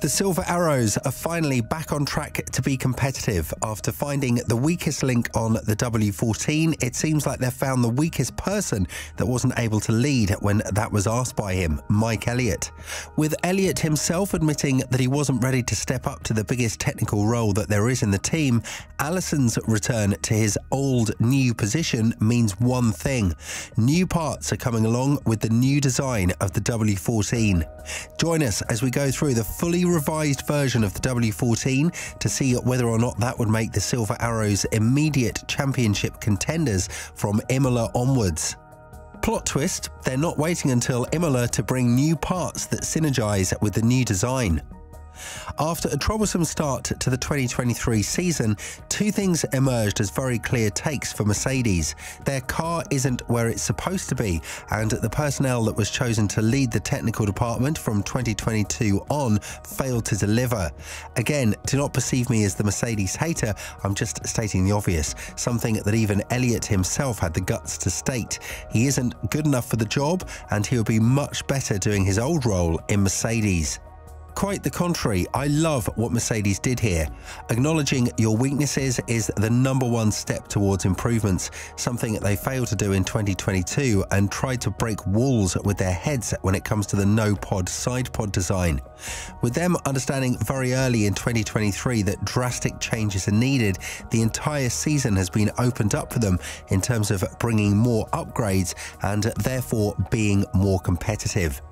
The Silver Arrows are finally back on track to be competitive. After finding the weakest link on the W14, it seems like they've found the weakest person that wasn't able to lead when that was asked by him, Mike Elliott. With Elliott himself admitting that he wasn't ready to step up to the biggest technical role that there is in the team, Allison's return to his old new position means one thing: new parts are coming along with the new design of the W14. Join us as we go through the fully revised version of the W14 to see whether or not that would make the Silver Arrows immediate championship contenders from Imola onwards. Plot twist: they're not waiting until Imola to bring new parts that synergize with the new design. After a troublesome start to the 2023 season, two things emerged as very clear takes for Mercedes. Their car isn't where it's supposed to be, and the personnel that was chosen to lead the technical department from 2022 on failed to deliver. Again, do not perceive me as the Mercedes hater, I'm just stating the obvious, something that even Elliott himself had the guts to state. He isn't good enough for the job, and he would be much better doing his old role in Mercedes. Quite the contrary, I love what Mercedes did here. Acknowledging your weaknesses is the #1 step towards improvements, something they failed to do in 2022 and tried to break walls with their heads when it comes to the no-pod side pod design. With them understanding very early in 2023 that drastic changes are needed, the entire season has been opened up for them in terms of bringing more upgrades and therefore being more competitive.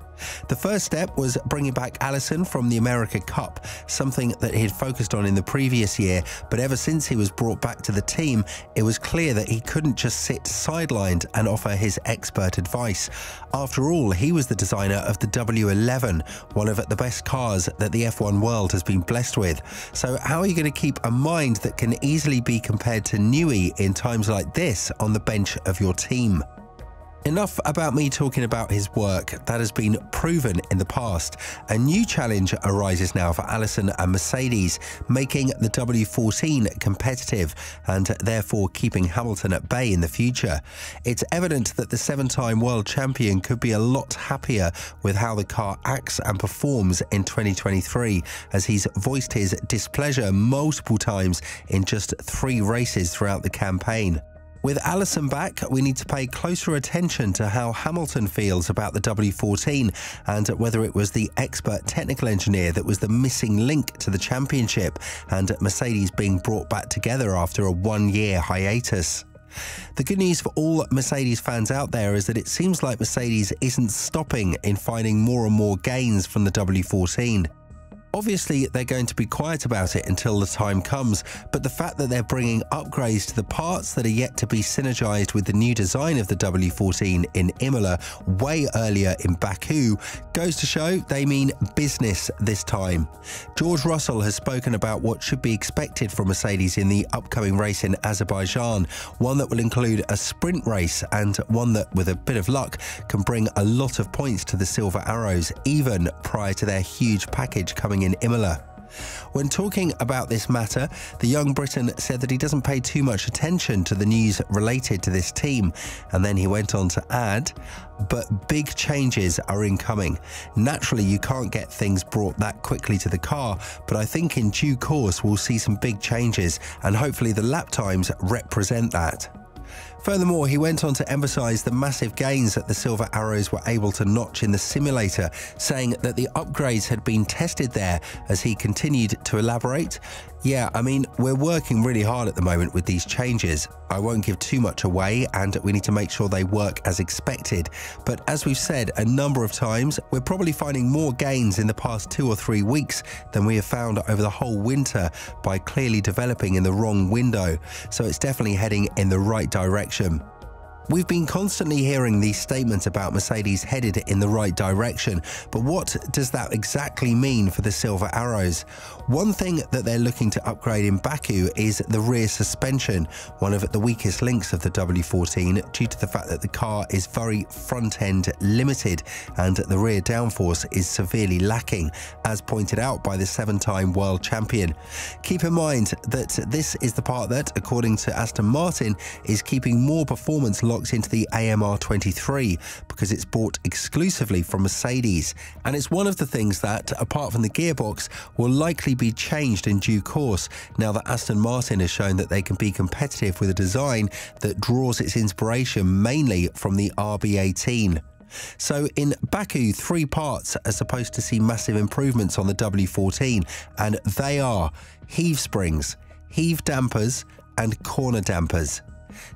The first step was bringing back Allison from the America Cup, something that he'd focused on in the previous year, but ever since he was brought back to the team, it was clear that he couldn't just sit sidelined and offer his expert advice. After all, he was the designer of the W11, one of the best cars that the F1 world has been blessed with. So how are you going to keep a mind that can easily be compared to Newey in times like this on the bench of your team? Enough about me talking about his work. That has been proven in the past. A new challenge arises now for Allison and Mercedes, making the W14 competitive and therefore keeping Hamilton at bay in the future. It's evident that the 7-time world champion could be a lot happier with how the car acts and performs in 2023, as he's voiced his displeasure multiple times in just 3 races throughout the campaign. With Allison back, we need to pay closer attention to how Hamilton feels about the W14 and whether it was the expert technical engineer that was the missing link to the championship and Mercedes being brought back together after a 1-year hiatus. The good news for all Mercedes fans out there is that it seems like Mercedes isn't stopping in finding more and more gains from the W14. Obviously, they're going to be quiet about it until the time comes, but the fact that they're bringing upgrades to the parts that are yet to be synergized with the new design of the W14 in Imola way earlier in Baku goes to show they mean business this time. George Russell has spoken about what should be expected from Mercedes in the upcoming race in Azerbaijan, one that will include a sprint race and one that, with a bit of luck, can bring a lot of points to the Silver Arrows, even prior to their huge package coming in Imola. When talking about this matter, the young Briton said that he doesn't pay too much attention to the news related to this team, and then he went on to add, "But big changes are incoming. Naturally, you can't get things brought that quickly to the car, but I think in due course we'll see some big changes, and hopefully the lap times represent that." Furthermore, he went on to emphasize the massive gains that the Silver Arrows were able to notch in the simulator, saying that the upgrades had been tested there. As he continued to elaborate, "Yeah, I mean, we're working really hard at the moment with these changes. I won't give too much away, and we need to make sure they work as expected. But as we've said a number of times, we're probably finding more gains in the past 2 or 3 weeks than we have found over the whole winter by clearly developing in the wrong window. So it's definitely heading in the right direction." We've been constantly hearing these statements about Mercedes headed in the right direction, but what does that exactly mean for the Silver Arrows? One thing that they're looking to upgrade in Baku is the rear suspension, one of the weakest links of the W14 due to the fact that the car is very front-end limited and the rear downforce is severely lacking, as pointed out by the 7-time world champion. Keep in mind that this is the part that, according to Aston Martin, is keeping more performance locked into the AMR23 because it's bought exclusively from Mercedes, and it's one of the things that, apart from the gearbox, will likely be changed in due course now that Aston Martin has shown that they can be competitive with a design that draws its inspiration mainly from the RB18. So in Baku, 3 parts are supposed to see massive improvements on the W14, and they are heave springs, heave dampers and corner dampers.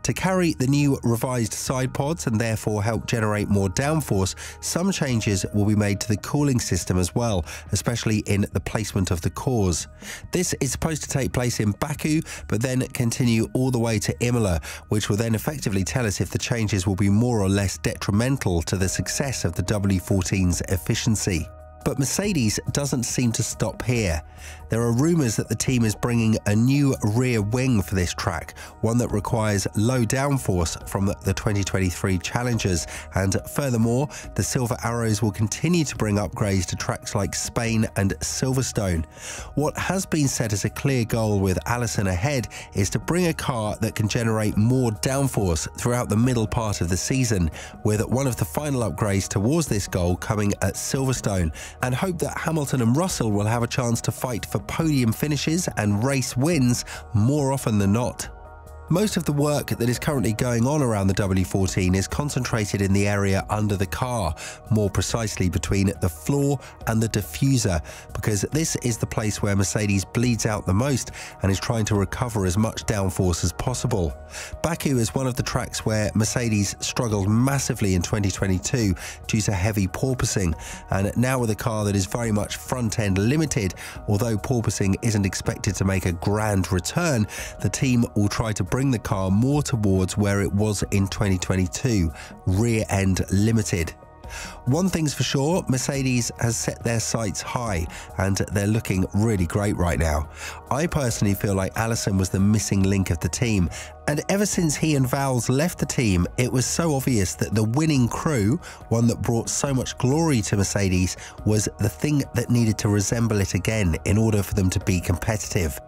To carry the new revised side pods and therefore help generate more downforce, some changes will be made to the cooling system as well, especially in the placement of the cores. This is supposed to take place in Baku, but then continue all the way to Imola, which will then effectively tell us if the changes will be more or less detrimental to the success of the W14's efficiency. But Mercedes doesn't seem to stop here. There are rumours that the team is bringing a new rear wing for this track, one that requires low downforce from the 2023 Challengers, and furthermore, the Silver Arrows will continue to bring upgrades to tracks like Spain and Silverstone. What has been set as a clear goal with Allison ahead is to bring a car that can generate more downforce throughout the middle part of the season, with one of the final upgrades towards this goal coming at Silverstone, and hope that Hamilton and Russell will have a chance to fight for podium finishes and race wins more often than not. Most of the work that is currently going on around the W14 is concentrated in the area under the car, more precisely between the floor and the diffuser, because this is the place where Mercedes bleeds out the most and is trying to recover as much downforce as possible. Baku is one of the tracks where Mercedes struggled massively in 2022 due to heavy porpoising, and now with a car that is very much front-end limited, although porpoising isn't expected to make a grand return, the team will try to bring the car more towards where it was in 2022, rear-end limited. One thing's for sure, Mercedes has set their sights high and they're looking really great right now. I personally feel like Allison was the missing link of the team, and ever since he and Vowles left the team, it was so obvious that the winning crew, one that brought so much glory to Mercedes, was the thing that needed to resemble it again in order for them to be competitive.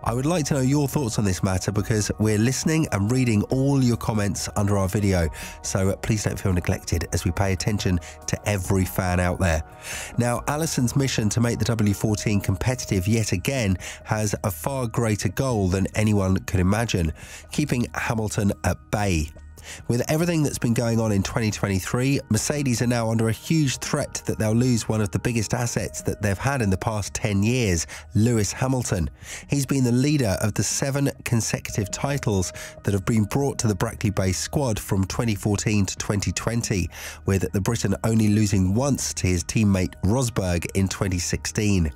I would like to know your thoughts on this matter because we're listening and reading all your comments under our video, so please don't feel neglected as we pay attention to every fan out there. Now, Allison's mission to make the W14 competitive yet again has a far greater goal than anyone could imagine: keeping Hamilton at bay. With everything that's been going on in 2023, Mercedes are now under a huge threat that they'll lose one of the biggest assets that they've had in the past 10 years, Lewis Hamilton. He's been the leader of the 7 consecutive titles that have been brought to the Brackley-based squad from 2014 to 2020, with the Briton only losing once to his teammate Rosberg in 2016.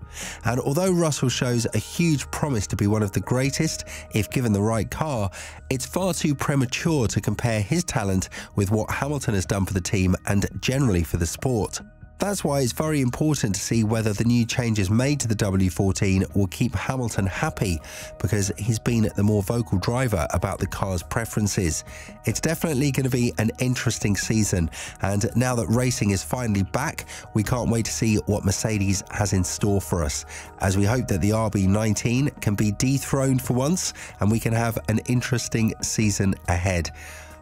And although Russell shows a huge promise to be one of the greatest, if given the right car, it's far too premature to compare his talent with what Hamilton has done for the team and generally for the sport. That's why it's very important to see whether the new changes made to the W14 will keep Hamilton happy, because he's been the more vocal driver about the car's preferences. It's definitely going to be an interesting season, and now that racing is finally back, we can't wait to see what Mercedes has in store for us, as we hope that the RB19 can be dethroned for once and we can have an interesting season ahead.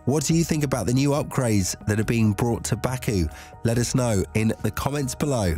What do you think about the new upgrades that are being brought to Baku? Let us know in the comments below.